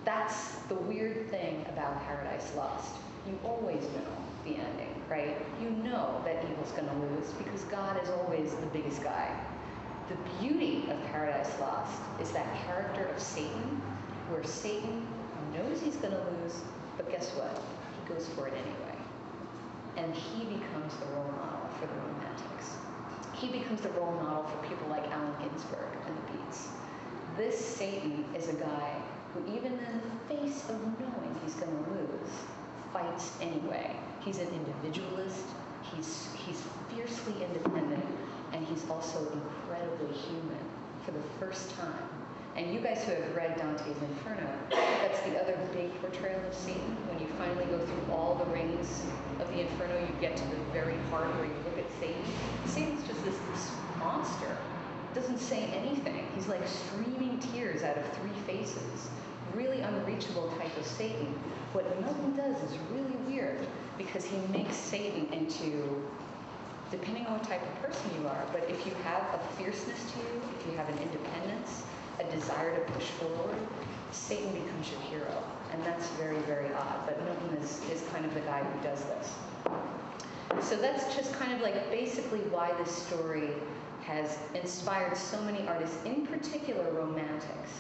That's the weird thing about Paradise Lost. You always know the ending, right? You know that evil's going to lose because God is always the biggest guy. The beauty of Paradise Lost is that character of Satan, where Satan knows he's going to lose, but guess what? He goes for it anyway. And he becomes the role model for the Romantics. He becomes the role model for people like Allen Ginsberg and the Beats. This Satan is a guy who, even in the face of knowing he's going to lose, fights anyway. He's an individualist, he's fiercely independent, and he's also incredibly human for the first time. And you guys who have read Dante's Inferno, that's the other big portrayal of Satan. When you finally go through all the rings of the Inferno, you get to the very heart where you look at Satan. Satan's just this monster. Doesn't say anything. He's like streaming tears out of three faces. Really unreachable type of Satan. What Milton does is really weird because he makes Satan into, depending on what type of person you are, but if you have a fierceness to you, if you have an independence, a desire to push forward, Satan becomes your hero. And that's very, very odd. But Milton is kind of the guy who does this. So that's just kind of like basically why this story has inspired so many artists, in particular Romantics.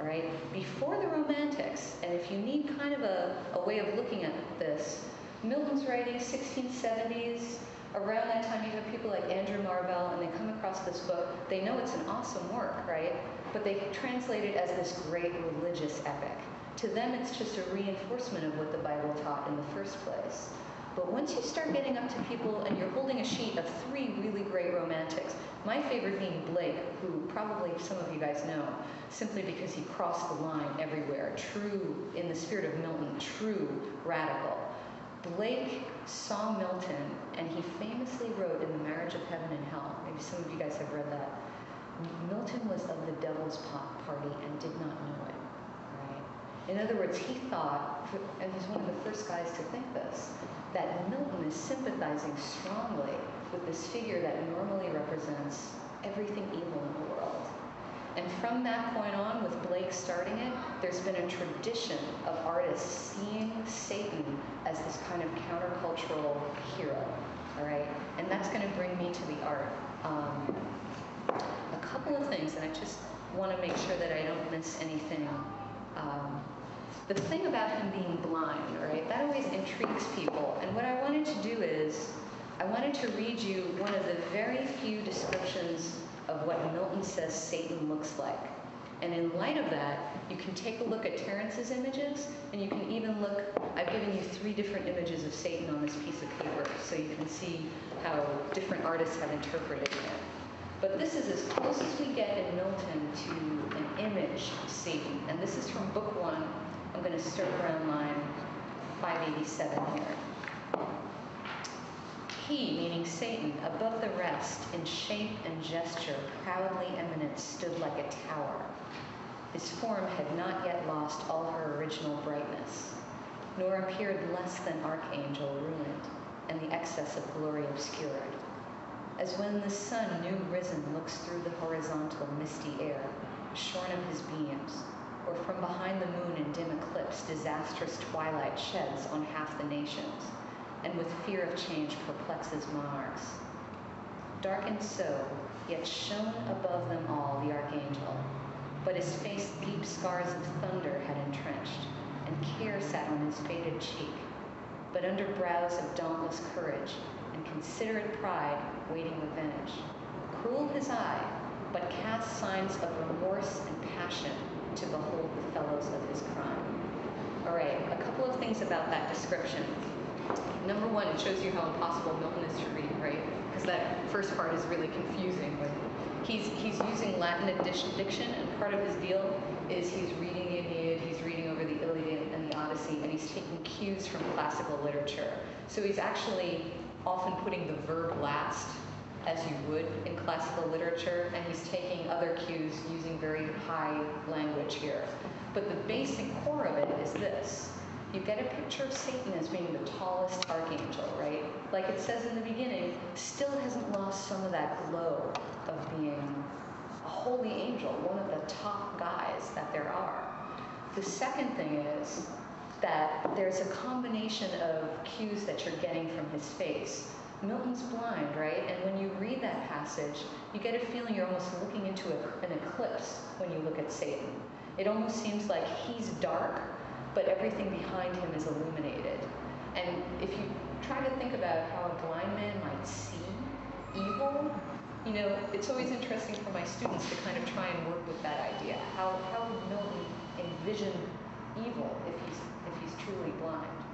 All right? Before the Romantics, and if you need kind of a way of looking at this, Milton's writing 1670s. Around that time, you have people like Andrew Marvell, and they come across this book. They know it's an awesome work, right? But they translate it as this great religious epic. To them, it's just a reinforcement of what the Bible taught in the first place. But once you start getting up to people, and you're holding a sheet of three really great Romantics, my favorite being Blake, who probably some of you guys know, simply because he crossed the line everywhere. True, in the spirit of Milton, true radical. Blake saw Milton, and he famously wrote in The Marriage of Heaven and Hell, maybe some of you guys have read that, Milton was of the devil's party and did not know it, right? In other words, he thought, and he's one of the first guys to think this, that Milton is sympathizing strongly with this figure that normally represents everything evil in the world. And from that point on, with Blake starting it, there's been a tradition of artists seeing Satan as this kind of countercultural hero, all right? And that's going to bring me to the art. A couple of things, and I just want to make sure that I don't miss anything. The thing about him being blind, all right, that always intrigues people. And what I wanted to do is, I wanted to read you one of the very few descriptions of what Milton says Satan looks like. And in light of that, you can take a look at Terrance's images, and you can even look, I've given you 3 different images of Satan on this piece of paper, so you can see how different artists have interpreted him. But this is as close as we get in Milton to an image of Satan. And this is from book 1. I'm going to start around line 587 here. He, meaning Satan, above the rest, in shape and gesture, proudly eminent, stood like a tower. His form had not yet lost all her original brightness, nor appeared less than archangel ruined, and the excess of glory obscured. As when the sun new risen looks through the horizontal misty air, shorn of his beams, or from behind the moon in dim eclipse disastrous twilight sheds on half the nations, and with fear of change perplexes monarchs. Darkened so, yet shone above them all the archangel, but his face deep scars of thunder had entrenched, and care sat on his faded cheek, but under brows of dauntless courage and considerate pride waiting revenge. Cruel his eye, but cast signs of remorse and passion to behold the fellows of his crime. All right, a couple of things about that description. Number 1, it shows you how impossible Milton is to read, right? Because that first part is really confusing. He's using Latin diction, and part of his deal is he's reading the Aeneid, he's reading over the Iliad and the Odyssey, and he's taking cues from classical literature. So he's actually often putting the verb last, as you would in classical literature, and he's taking other cues using very high language here. But the basic core of it is this. You get a picture of Satan as being the tallest archangel, right? Like it says in the beginning, still hasn't lost some of that glow of being a holy angel, one of the top guys that there are. The second thing is that there's a combination of cues that you're getting from his face. Milton's blind, right? And when you read that passage, you get a feeling you're almost looking into an eclipse when you look at Satan. It almost seems like he's dark, but everything behind him is illuminated. And if you try to think about how a blind man might see evil, you know, it's always interesting for my students to kind of try and work with that idea. How would Milton envision evil if he's truly blind?